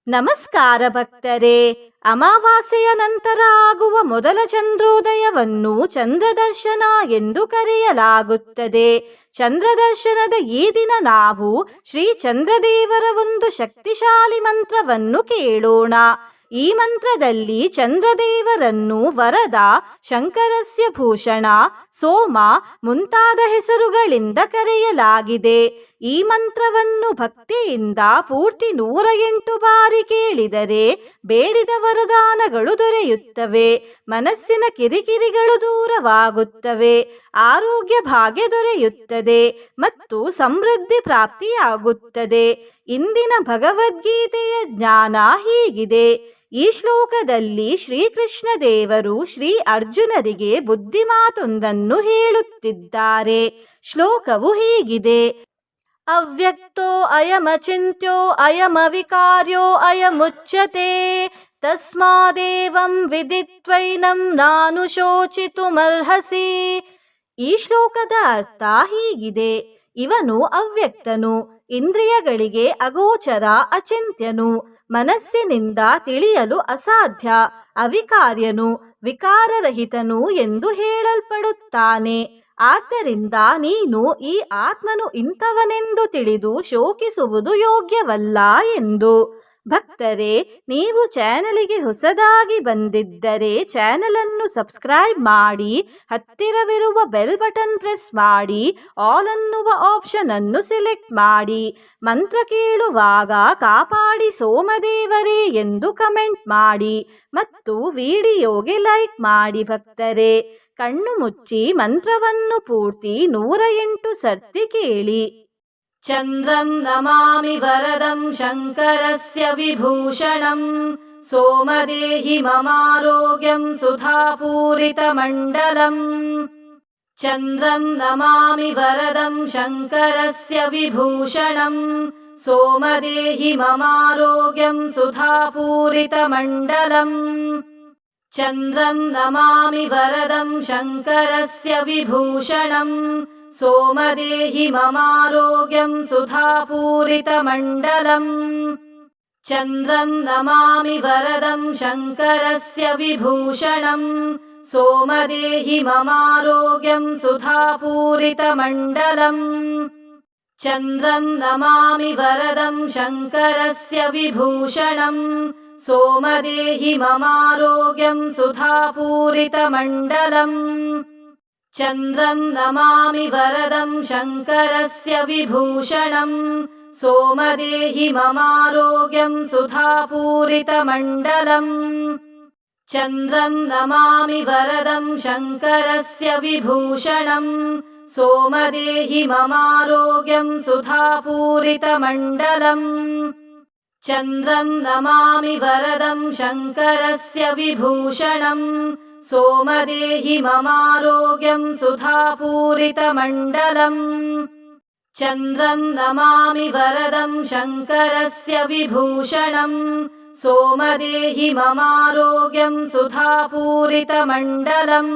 ನಮಸ್ಕಾರ ಭಕ್ತರೇ. ಅಮಾವಾಸ್ಯೆಯ ನಂತರ ಆಗುವ ಮೊದಲ ಚಂದ್ರೋದಯವನ್ನು ಚಂದ್ರದರ್ಶನ ಎಂದು ಕರೆಯಲಾಗುತ್ತದೆ. ಚಂದ್ರದರ್ಶನದ ಈ ದಿನ ನಾವು ಶ್ರೀ ಚಂದ್ರದೇವರ ಒಂದು ಶಕ್ತಿಶಾಲಿ ಮಂತ್ರವನ್ನು ಕೇಳೋಣ. ಈ ಮಂತ್ರದಲ್ಲಿ ಚಂದ್ರದೇವರನ್ನು ವರದ, ಶಂಕರಸ್ಯ ಭೂಷಣ, ಸೋಮ ಮುಂತಾದ ಹೆಸರುಗಳಿಂದ ಕರೆಯಲಾಗಿದೆ. ಈ ಮಂತ್ರವನ್ನು ಭಕ್ತಿಯಿಂದ ಪೂರ್ತಿ 108 ಬಾರಿ ಕೇಳಿದರೆ ಬೇಡಿದ ವರದಾನಗಳು ದೊರೆಯುತ್ತವೆ, ಮನಸ್ಸಿನ ಕಿರಿಕಿರಿಗಳು ದೂರವಾಗುತ್ತವೆ, ಆರೋಗ್ಯ ಭಾಗ್ಯ ದೊರೆಯುತ್ತದೆ ಮತ್ತು ಸಮೃದ್ಧಿ ಪ್ರಾಪ್ತಿಯಾಗುತ್ತದೆ. ಇಂದಿನ ಭಗವದ್ಗೀತೆಯ ಜ್ಞಾನ ಹೀಗಿದೆ. ಈ ಶ್ಲೋಕದಲ್ಲಿ ಶ್ರೀಕೃಷ್ಣ ದೇವರು ಶ್ರೀ ಅರ್ಜುನರಿಗೆ ಬುದ್ಧಿಮಾತೊಂದನ್ನು ಹೇಳುತ್ತಿದ್ದಾರೆ. ಶ್ಲೋಕವು ಹೀಗಿದೆ: ಅವ್ಯಕ್ತೋ ಅಯಮಚಿಂತ್ಯೋ ಅಯಮವಿಕಾರ್ಯೋ ಅಯಮುಚ್ಯತೆ ತಸ್ಮಾದೇವಂ ವಿದಿತ್ವೈನಂ ನಾನುಶೋಚಿತುಮರ್ಹಸಿ. ಈ ಶ್ಲೋಕದ ಅರ್ಥ ಹೀಗಿದೆ: ಇವನು ಅವ್ಯಕ್ತನು, ಇಂದ್ರಿಯಗಳಿಗೆ ಅಗೋಚರ, ಅಚಿಂತ್ಯನು, ಮನಸ್ಸಿನಿಂದ ತಿಳಿಯಲು ಅಸಾಧ್ಯ, ಅವಿಕಾರ್ಯನು, ವಿಕಾರರಹಿತನು ಎಂದು ಹೇಳಲ್ಪಡುತ್ತಾನೆ. ಆದ್ದರಿಂದ ನೀನು ಈ ಆತ್ಮನು ಇಂಥವನೆಂದು ತಿಳಿದು ಶೋಕಿಸುವುದು ಯೋಗ್ಯವಲ್ಲ ಎಂದು. ಭಕ್ತರೇ, ನೀವು ಚಾನಲಿಗೆ ಹೊಸದಾಗಿ ಬಂದಿದ್ದರೆ ಚಾನಲನ್ನು ಸಬ್ಸ್ಕ್ರೈಬ್ ಮಾಡಿ, ಹತ್ತಿರವಿರುವ ಬೆಲ್ ಬಟನ್ ಪ್ರೆಸ್ ಮಾಡಿ, ಆಲ್ ಅನ್ನುವ ಆಪ್ಷನ್ ಅನ್ನು ಸೆಲೆಕ್ಟ್ ಮಾಡಿ. ಮಂತ್ರ ಕೇಳುವಾಗ ಕಾಪಾಡಿ ಸೋಮದೇವರೇ ಎಂದು ಕಮೆಂಟ್ ಮಾಡಿ ಮತ್ತು ವಿಡಿಯೋಗೆ ಲೈಕ್ ಮಾಡಿ. ಭಕ್ತರೇ, ಕಣ್ಣು ಮುಚ್ಚಿ ಮಂತ್ರವನ್ನು ಪೂರ್ತಿ 108 ಸರ್ತಿ ಕೇಳಿ. ಚಂದ್ರಂ ನಮಾಮಿ ವರದಂ ಶಂಕರಸ್ಯ ವಿಭೂಷಣಂ, ಸೋಮದೇಹಿ ಮಮಾರೋಗ್ಯಂ ಸುಧಾಪೂರಿತಮಂಡಲಂ. ಚಂದ್ರಂ ನಮಾಮಿ ವರದಂ ಶಂಕರಸ್ಯ ವಿಭೂಷಣಂ, ಸೋಮದೇಹಿ ಮಮಾರೋಗ್ಯಂ ಸುಧಾಪೂರಿತಮಂಡಲಂ. ಚಂದ್ರಂ ನಮಾಮಿ ವರದಂ ಶಂಕರಸ್ಯ ವಿಭೂಷಣಂ, ಸೋಮದೇಹಿ ಮಮಾರೋಗ್ಯಂ ಸುಧಾಪೂರಿತಮಂಡಲಂ. ಚಂದ್ರಂ ನಮಾಮಿ ವರದಂ ಶಂಕರಸ್ಯ ವಿಭೂಷಣಂ, ಸೋಮದೇಹಿ ಮಮಾರೋಗ್ಯಂ ಸುಧಾಪೂರಿತಮಂಡಲಂ. ಚಂದ್ರಂ ನಮಾಮಿ ವರದಂ ಶಂಕರಸ್ಯ ವಿಭೂಷಣಂ, ಸೋಮದೇಹಿ ಮಮಾರೋಗ್ಯಂ ಸುಧಾಪೂರಿತಮಂಡಲಂ. ಚಂದ್ರಂ ನಮಾಮಿ ವರದಂ ಶಂಕರಸ್ಯ ವಿಭೂಷಣಂ, ಸೋಮದೇಹಿ ಮಮಾರೋಗ್ಯಂ ಸುಧಾಪೂರಿತಮಂಡಲಂ. ಚಂದ್ರಂ ನಮಾಮಿ ವರದಂ ಶಂಕರಸ್ಯ ವಿಭೂಷಣಂ, ಸೋಮದೇಹಿ ಮಮಾರೋಗ್ಯಂ ಸುಧಾಪೂರಿತಮಂಡಲಂ. ಚಂದ್ರಂ ನಮಾಮಿ ವರದಂ ಶಂಕರಸ್ಯ ವಿಭೂಷಣಂ, ಸೋಮದೇಹಿ ಮಮಾರೋಗ್ಯಂ ಸುಧಾಪೂರಿತಮಂಡಲಂ. ಚಂದ್ರಂ ನಮಾಮಿ ವರದಂ ಶಂಕರಸ್ಯ ವಿಭೂಷಣಂ, ಸೋಮದೇಹಿ ಮಮಾರೋಗ್ಯಂ ಸುಧಾಪೂರಿತಮಂಡಲಂ.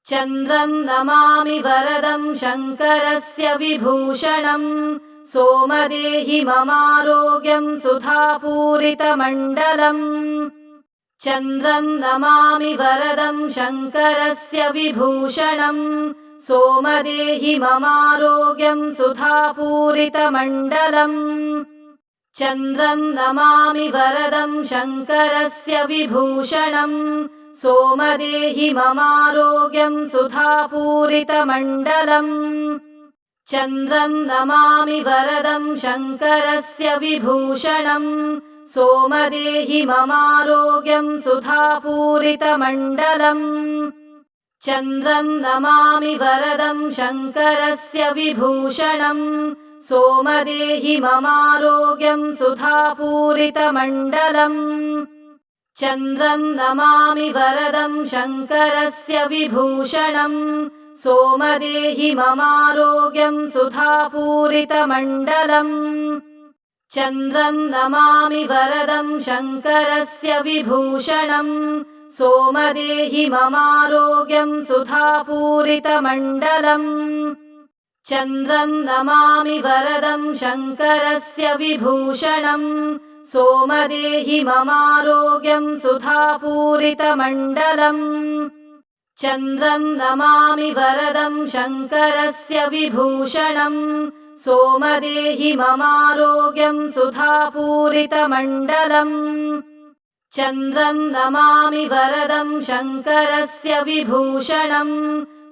ಚಂದ್ರಂ ನಮಾಮಿ ವರದಂ ಶಂಕರಸ್ಯ ವಿಭೂಷಣಂ, ಸೋಮದೇಹಿ ಮಮಾರೋಗ್ಯಂ ಸುಧಾಪೂರಿತಮಂಡಲಂ. ಚಂದ್ರಂ ನಮಾಮಿ ವರದಂ ಶಂಕರಸ್ಯ ವಿಭೂಷಣಂ, ಸೋಮದೇಹಿ ಮಮಾರೋಗ್ಯಂ ಸುಧಾಪೂರಿತಮಂಡಲಂ. ಚಂದ್ರಂ ನಮಾಮಿ ವರದಂ ಶಂಕರಸ್ಯ ವಿಭೂಷಣಂ, ಸೋಮದೇಹಿ ಮಮಾರೋಗ್ಯಂ ಸುಧಾಪೂರಿತಮಂಡಲಂ. ಚಂದ್ರಂ ನಮಾಮಿ ವರದಂ ಶಂಕರಸ್ಯ ವಿಭೂಷಣಂ, ಸೋಮದೇಹಿ ಮಮಾರೋಗ್ಯಂ ಸುಧಾಪೂರಿತಮಂಡಲಂ. ಚಂದ್ರಂ ನಮಾಮಿ ವರದಂ ಶಂಕರಸ್ಯ ವಿಭೂಷಣಂ, ಸೋಮದೇಹಿ ಮಮಾರೋಗ್ಯಂ ಸುಧಾಪೂರಿತಮಂಡಲಂ. ಚಂದ್ರಂ ನಮಾಮಿ ವರದಂ ಶಂಕರಸ್ಯ ವಿಭೂಷಣಂ, ಸೋಮದೇಹಿ ಮಮಾರೋಗ್ಯಂ ಸುಧಾಪೂರಿತಮಂಡಲಂ. ಚಂದ್ರಂ ನಮಾಮಿ ವರದಂ ಶಂಕರಸ್ಯ ವಿಭೂಷಣಂ, ಸೋಮದೇಹಿ ಮಮಾರೋಗ್ಯಂ ಸುಧಾಪೂರಿತಮಂಡಲಂ. ಚಂದ್ರಂ ನಮಾಮಿ ವರದಂ ಶಂಕರಸ್ಯ ವಿಭೂಷಣಂ, सोमदेहि ममारोग्यं सुधापूरितमण्डलम् चन्द्रं नमामि वरदं शङ्करस्य विभूषणम् सोमदेहि ममारोग्यं सुधापूरितमण्डलम् चन्द्रं नमामि वरदं शङ्करस्य विभूषणम्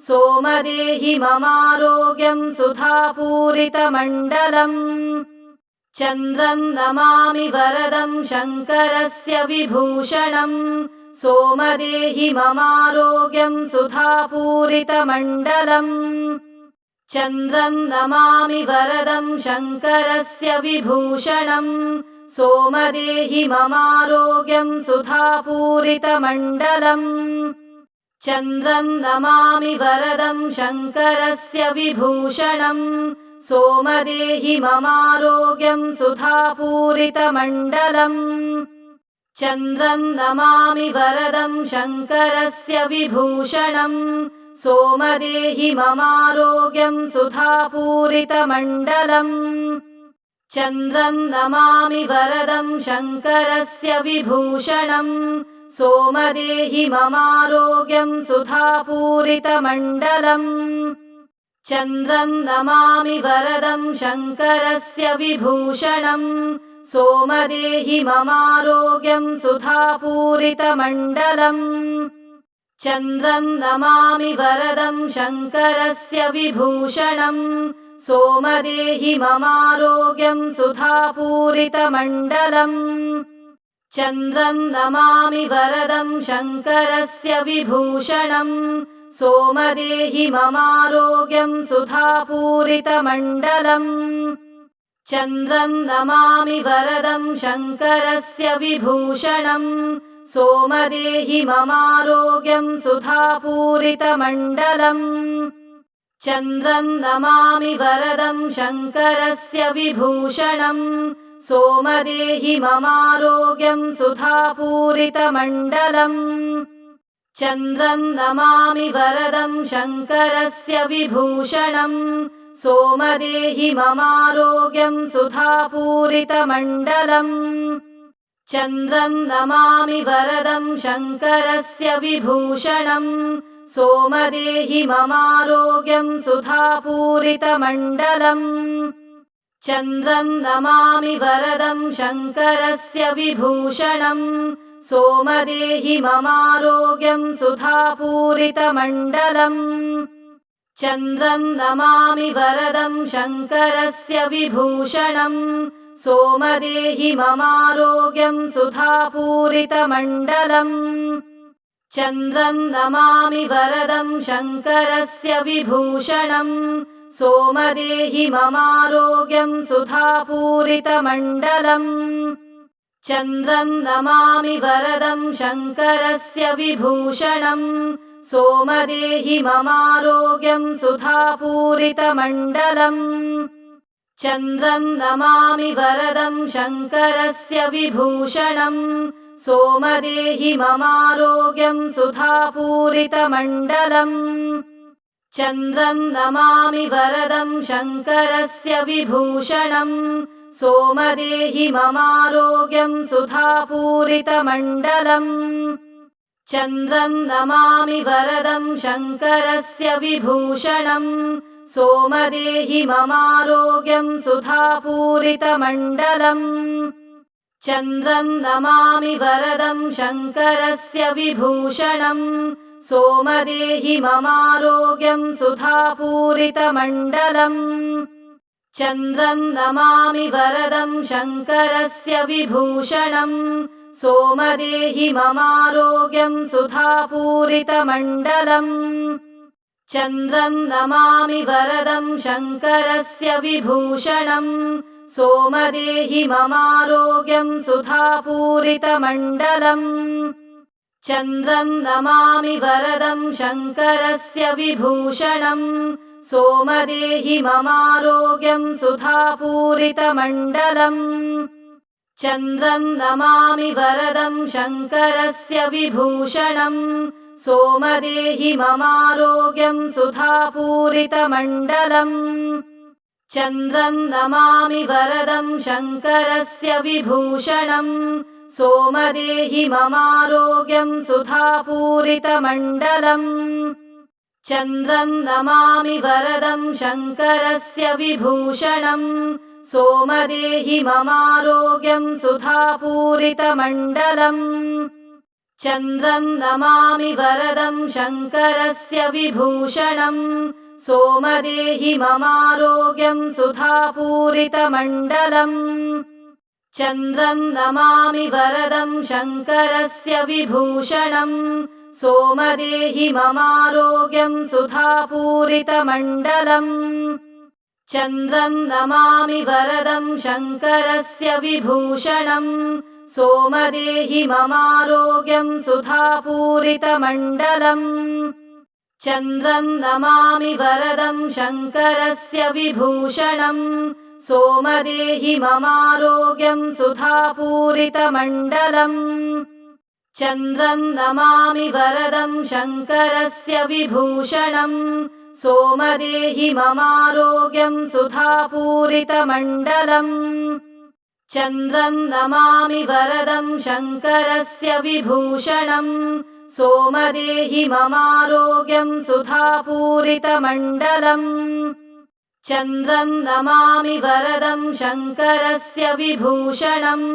सोमदेहि ममारोग्यं सुधापूरितमण्डलम् चन्द्रं नमामि वरदं शङ्करस्य विभूषणम् सोमदेहि ममारोग्यं सुधापूरितमण्डलम् चन्द्रं नमामि वरदं शङ्करस्य विभूषणम् सोमदेहि ममारोग्यं सुधापूरितमण्डलम् चन्द्रं नमामि वरदं शङ्करस्य विभूषणम् सोमदेहि ममारोग्यं सुधापूरितमण्डलम् चन्द्रं नमामि वरदं शङ्करस्य विभूषणम् सोमदेहि ममारोग्यं सुधापूरितमण्डलम् चन्द्रं नमामि वरदं शङ्करस्य विभूषणम् सोमदेहि ममारोग्यं सुधापूरितमण्डलम् चन्द्रं नमामि वरदं शङ्करस्य विभूषणम् सोमदेहि ममारोग्यं सुधापूरितमण्डलम् चन्द्रं नमामि वरदं शङ्करस्य विभूषणम् सोमदेहि ममारोग्यं सुधापूरितमण्डलम् चन्द्रं नमामि वरदं शङ्करस्य विभूषणम् सोमदेहि ममारोग्यं सुधापूरितमण्डलम् चन्द्रं नमामि वरदं शङ्करस्य विभूषणम् सोमदेहि ममारोग्यं सुधापूरितमण्डलम् चन्द्रं नमामि वरदं शङ्करस्य विभूषणम् सोमदेहि ममारोग्यं सुधापूरितमण्डलम् चन्द्रं नमामि वरदं शङ्करस्य विभूषणम् सोमदेहि ममारोग्यं सुधापूरितमण्डलम् चन्द्रं नमामि वरदं शङ्करस्य विभूषणम् सोमदेहि ममारोग्यं सुधापूरितमण्डलम् चन्द्रं नमामि वरदं शङ्करस्य विभूषणम् सोमदेहि ममारोग्यं सुधापूरितमण्डलम् चन्द्रं नमामि वरदं शङ्करस्य विभूषणम् सोमदेहि ममारोग्यं सुधापूरितमण्डलम् चन्द्रं नमामि वरदं शङ्करस्य विभूषणम् सोमदेहि ममारोग्यं सुधापूरितमण्डलम् चन्द्रं नमामि वरदं शङ्करस्य विभूषणम् सोमदेहि ममारोग्यं सुधापूरितमण्डलम् चन्द्रं नमामि वरदं शङ्करस्य विभूषणम् सोमदेहि ममारोग्यं सुधापूरितमण्डलम् चन्द्रं नमामि वरदं शङ्करस्य विभूषणम् सोमदेहि ममारोग्यं सुधापूरितमण्डलम् चन्द्रं नमामि वरदं शङ्करस्य विभूषणम् सोमदेहि ममारोग्यं सुधापूरितमण्डलम् चन्द्रं नमामि वरदं शङ्करस्य विभूषणम् सोमदेहि ममारोग्यं सुधापूरितमण्डलम् चन्द्रं नमामि वरदं शङ्करस्य विभूषणम् सोमदेहि ममारोग्यं सुधापूरितमण्डलम् चन्द्रं नमामि वरदं शङ्करस्य विभूषणम् सोमदेहि ममारोग्यं सुधापूरितमण्डलम् चन्द्रं नमामि वरदं शङ्करस्य विभूषणम् सोमदेहि ममारोग्यं सुधापूरितमण्डलम् चन्द्रं नमामि वरदं शङ्करस्य विभूषणम् सोमदेहि ममारोग्यं सुधापूरितमण्डलम् चन्द्रं नमामि वरदं शङ्करस्य विभूषणम् सोमदेहि ममारोग्यं सुधापूरितमण्डलम् चन्द्रं नमामि वरदं शङ्करस्य विभूषणम् सोमदेहि ममारोग्यं सुधापूरितमण्डलम् चन्द्रं नमामि वरदं शङ्करस्य विभूषणम् सोमदेहि ममारोग्यं सुधापूरितमण्डलम् चन्द्रं नमामि वरदं शङ्करस्य विभूषणम् सोमदेहि ममारोग्यं सुधापूरितमण्डलम् चन्द्रं नमामि वरदं शङ्करस्य विभूषणम् सोमदेहि ममारोग्यं सुधापूरितमण्डलम् चन्द्रं नमामि वरदं शङ्करस्य विभूषणम् सोमदेहि ममारोग्यं सुधापूरितमण्डलम् चन्द्रं नमामि वरदं शङ्करस्य विभूषणम् सोमदेहि ममारोग्यं सुधापूरितमण्डलम् चन्द्रं नमामि वरदं शङ्करस्य विभूषणम् सोमदेहि ममारोग्यं सुधापूरितमण्डलम् चन्द्रं नमामि वरदं शङ्करस्य विभूषणम्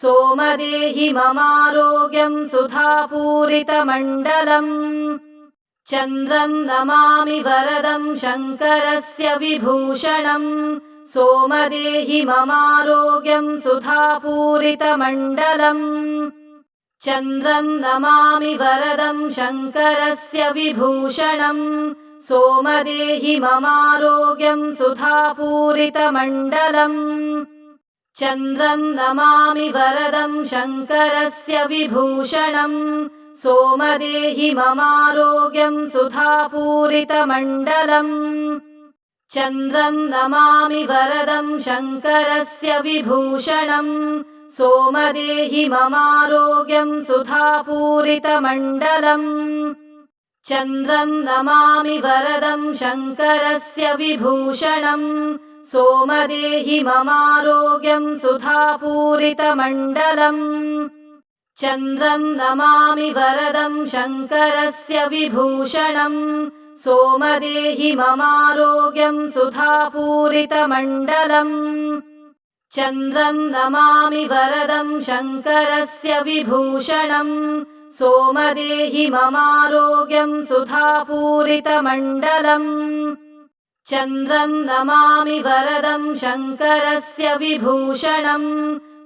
सोमदेहि ममारोग्यं सुधापूरितमण्डलम् चन्द्रं नमामि वरदं शङ्करस्य विभूषणम् सोमदेहि ममारोग्यं सुधापूरितमण्डलम् चन्द्रं नमामि वरदं शङ्करस्य विभूषणम् सोमदेहि ममारोग्यं सुधापूरितमण्डलम् चन्द्रं नमामि वरदं शङ्करस्य विभूषणम् सोमदेहि ममारोग्यं सुधापूरितमण्डलम् चन्द्रं नमामि वरदं शङ्करस्य विभूषणम् सोमदेहि ममारोग्यं सुधापूरितमण्डलम् चन्द्रं नमामि वरदं शङ्करस्य विभूषणम् सोमदेहि ममारोग्यं सुधापूरितमण्डलम् चन्द्रं नमामि वरदं शङ्करस्य विभूषणम् सोमदेहि ममारोग्यं सुधापूरितमण्डलम् चन्द्रं नमामि वरदं शङ्करस्य विभूषणम् सोमदेहि ममारोग्यं सुधापूरितमण्डलम् चन्द्रं नमामि वरदं शङ्करस्य विभूषणम्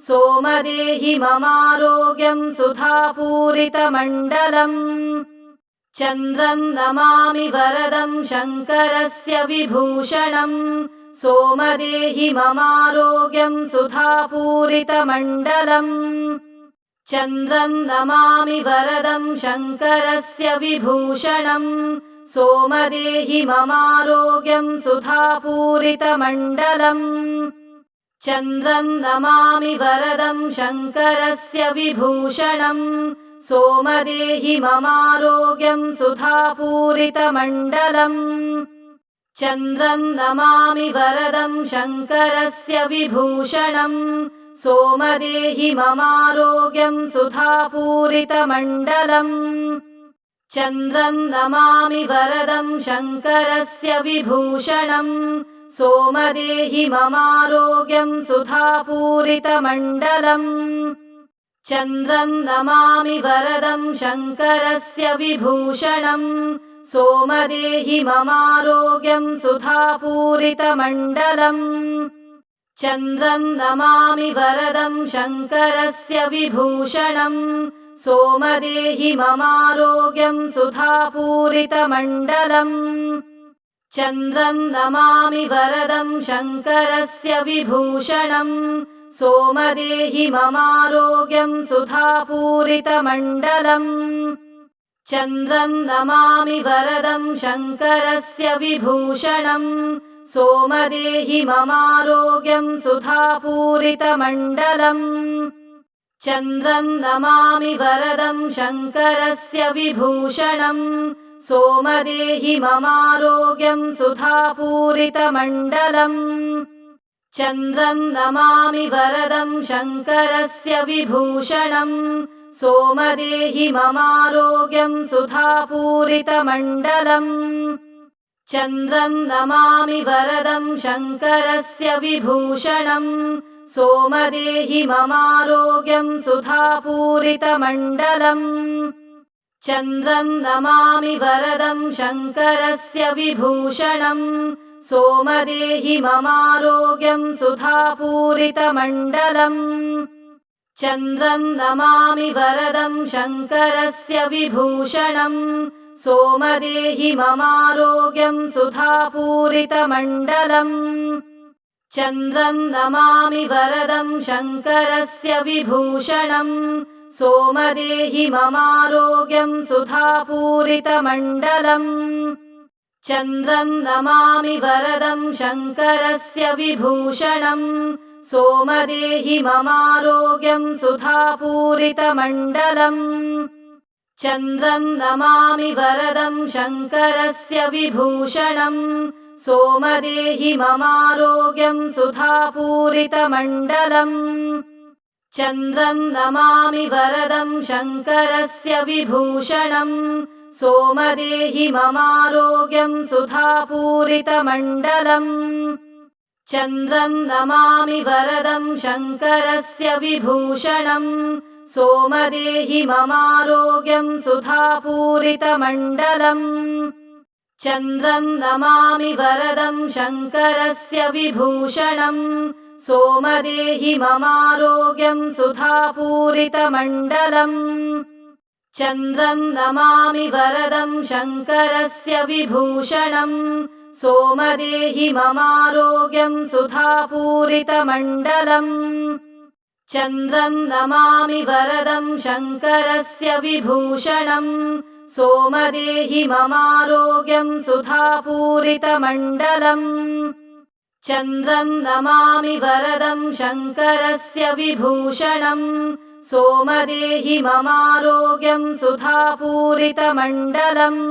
सोमदेहि ममारोग्यं सुधापूरितमण्डलम् चन्द्रं नमामि वरदं शङ्करस्य विभूषणम् सोमदेहि ममारोग्यं सुधापूरितमण्डलम् चन्द्रं नमामि वरदं शङ्करस्य विभूषणम् सोमदेहि ममारोग्यं सुधापूरितमण्डलम् चन्द्रं नमामि वरदं शङ्करस्य विभूषणम् सोमदेहि ममारोग्यं सुधापूरितमण्डलम् चन्द्रं नमामि वरदं शङ्करस्य विभूषणम् सोमदेहि ममारोग्यं सुधापूरितमण्डलम् चन्द्रं नमामि वरदं शङ्करस्य विभूषणम् सोमदेहि ममारोग्यं सुधापूरितमण्डलम् चन्द्रं नमामि वरदं शङ्करस्य विभूषणम् सोमदेहि ममारोग्यं सुधापूरितमण्डलम् चन्द्रं नमामि वरदं शङ्करस्य विभूषणम् सोमदेहि ममारोग्यं सुधापूरितमण्डलम् चन्द्रं नमामि वरदं शङ्करस्य विभूषणम् सोमदेहि ममारोग्यं सुधापूरितमण्डलम् चन्द्रं नमामि वरदं शङ्करस्य विभूषणम् सोमदेहि ममारोग्यं सुधापूरितमण्डलम् चन्द्रं नमामि वरदं शङ्करस्य विभूषणम् सोमदेहि ममारोग्यं सुधापूरितमण्डलम् चन्द्रं नमामि वरदं शङ्करस्य विभूषणम् सोमदेहि ममारोग्यं सुधापूरितमण्डलम् चन्द्रं नमामि वरदं शङ्करस्य विभूषणम् सोमदेहि ममारोग्यं सुधापूरितमण्डलम् चन्द्रं नमामि वरदं शङ्करस्य विभूषणम् सोमदेहि ममारोग्यं सुधापूरितमण्डलम् चन्द्रं नमामि वरदं शङ्करस्य विभूषणम् सोमदेहि ममारोग्यं सुधापूरितमण्डलम् चन्द्रं नमामि वरदं शङ्करस्य विभूषणम् सोमदेहि ममारोग्यं सुधापूरितमण्डलम् चन्द्रं नमामि वरदं शङ्करस्य विभूषणम् सोमदेहि ममारोग्यं सुधापूरितमण्डलम् चन्द्रं नमामि वरदं शङ्करस्य विभूषणम् सोमदेहि ममारोग्यं सुधापूरितमण्डलम् चन्द्रं नमामि वरदं शङ्करस्य विभूषणम् सोमदेहि ममारोग्यं सुधापूरितमण्डलम् चन्द्रं नमामि वरदं शङ्करस्य विभूषणम् सोमदेहि ममारोग्यं सुधापूरितमण्डलम् चन्द्रं नमामि वरदं शङ्करस्य विभूषणम् सोमदेहि ममारोग्यं सुधापूरितमण्डलम् चन्द्रं नमामि वरदं शङ्करस्य विभूषणम् सोमदेहि ममारोग्यं सुधापूरितमण्डलम् चन्द्रं नमामि वरदं शङ्करस्य विभूषणम् सोमदेहि ममारोग्यं सुधापूरितमण्डलम् चन्द्रं नमामि वरदं शङ्करस्य विभूषणम् सोमदेहि ममारोग्यं सुधापूरितमण्डलम्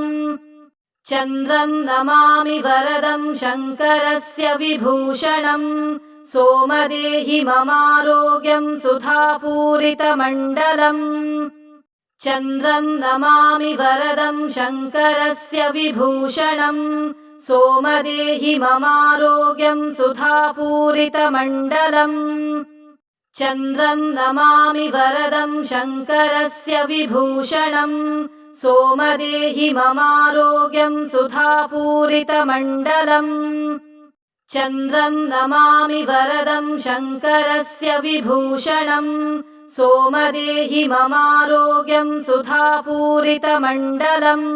चन्द्रं नमामि वरदं शङ्करस्य विभूषणम् सोमदेहि ममारोग्यं सुधापूरितमण्डलम् चन्द्रं नमामि वरदं शङ्करस्य विभूषणम् सोमदेहि ममारोग्यं सुधापूरितमण्डलम् चन्द्रं नमामि वरदं शङ्करस्य विभूषणम् सोमदेहि ममारोग्यं सुधापूरितमण्डलम् चन्द्रं नमामि वरदं शङ्करस्य विभूषणम् सोमदेहि ममारोग्यं सुधापूरितमण्डलम्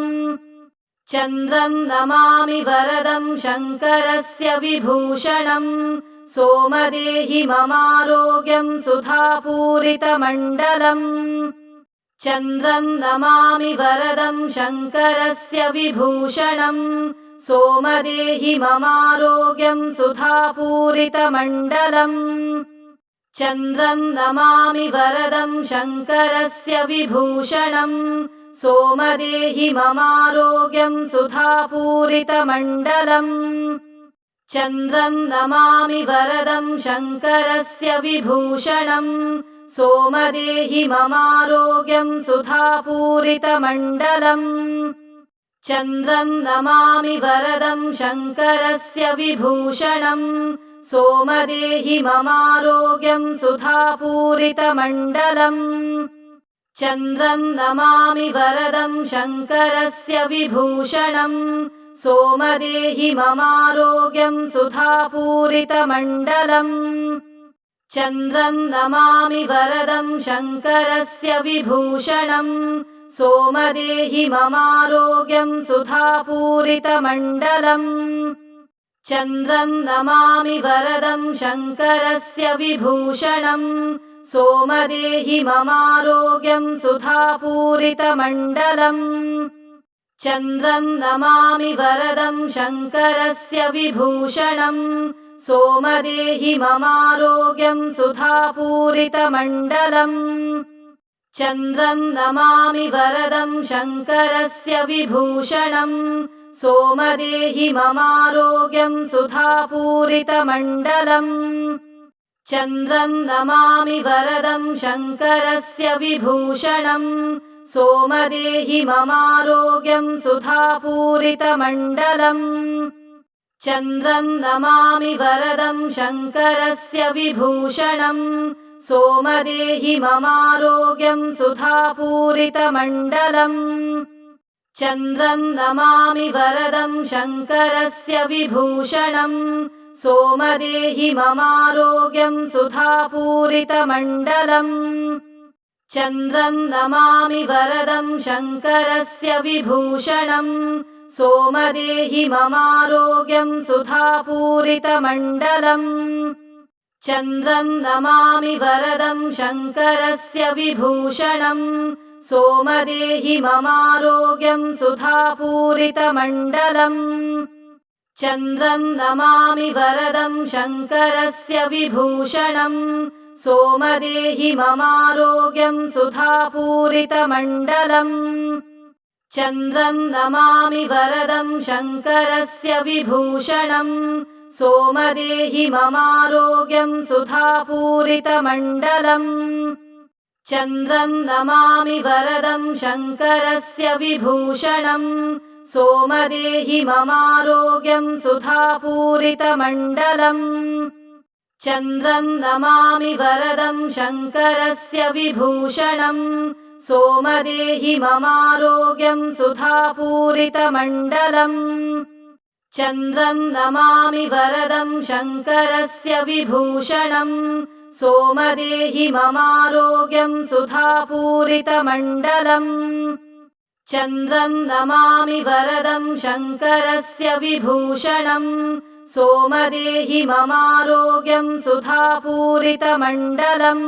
चन्द्रं नमामि वरदं शङ्करस्य विभूषणम् सोमदेहि ममारोग्यं सुधापूरितमण्डलम् चन्द्रं नमामि वरदं शङ्करस्य विभूषणम् सोमदेहि ममारोग्यं सुधापूरितमण्डलम् चन्द्रं नमामि वरदं शङ्करस्य विभूषणम् सोमदेहि ममारोग्यं सुधापूरितमण्डलम् चन्द्रं नमामि वरदं शङ्करस्य विभूषणम् सोमदेहि ममारोग्यं सुधापूरितमण्डलम् चन्द्रं नमामि वरदं शङ्करस्य विभूषणम् सोमदेहि ममारोग्यं सुधापूरितमण्डलम् चन्द्रं नमामि वरदं शङ्करस्य विभूषणम् सोमदेहि ममारोग्यं सुधापूरितमण्डलम् चन्द्रं नमामि वरदं शङ्करस्य विभूषणम् सोमदेहि ममारोग्यं सुधापूरितमण्डलम् चन्द्रं नमामि वरदं शङ्करस्य विभूषणम् सोमदेहि ममारोग्यं सुधापूरितमण्डलम् चन्द्रं नमामि वरदं शङ्करस्य विभूषणम् सोमदेहि ममारोग्यं सुधापूरितमण्डलम् चन्द्रं नमामि वरदं शङ्करस्य विभूषणम् सोमदेहि ममारोग्यं सुधापूरितमण्डलम् चन्द्रं नमामि वरदं शङ्करस्य विभूषणम् सोमदेहि ममारोग्यं सुधापूरितमण्डलम् चन्द्रं नमामि वरदं शङ्करस्य विभूषणम् सोमदेहि ममारोग्यं सुधापूरितमण्डलम् चन्द्रं नमामि वरदं शङ्करस्य विभूषणम् सोमदेहि ममारोग्यं सुधापूरितमण्डलम् चन्द्रं नमामि वरदं शङ्करस्य विभूषणम् सोमदेहि ममारोग्यं सुधापूरितमण्डलम् चन्द्रं नमामि वरदं शङ्करस्य विभूषणम् सोमदेहि ममारोग्यं सुधापूरितमण्डलम् चन्द्रं नमामि वरदं शङ्करस्य विभूषणम् सोमदेहि ममारोग्यं सुधापूरितमण्डलम् चन्द्रं नमामि वरदं शङ्करस्य विभूषणम् सोमदेहि ममारोग्यं सुधापूरितमण्डलम् चन्द्रं नमामि वरदं शङ्करस्य विभूषणम् सोमदेहि ममारोग्यं सुधापूरितमण्डलम् चन्द्रं नमामि वरदं शङ्करस्य विभूषणम् सोमदेहि ममारोग्यं सुधापूरितमण्डलम् चन्द्रं नमामि वरदं शङ्करस्य विभूषणम् सोमदेहि ममारोग्यं सुधापूरितमण्डलम् चन्द्रं नमामि वरदं शङ्करस्य विभूषणम् चन्द्रं नमामि वरदं शङ्करस्य विभूषणम् सोमदेहि ममारोग्यं सुधापूरितमण्डलम् चन्द्रं नमामि वरदं शङ्करस्य विभूषणम् सोमदेहि ममारोग्यं सुधापूरितमण्डलम् चन्द्रं नमामि वरदं शङ्करस्य विभूषणम् सोमदेहि ममारोग्यं सुधापूरितमण्डलम्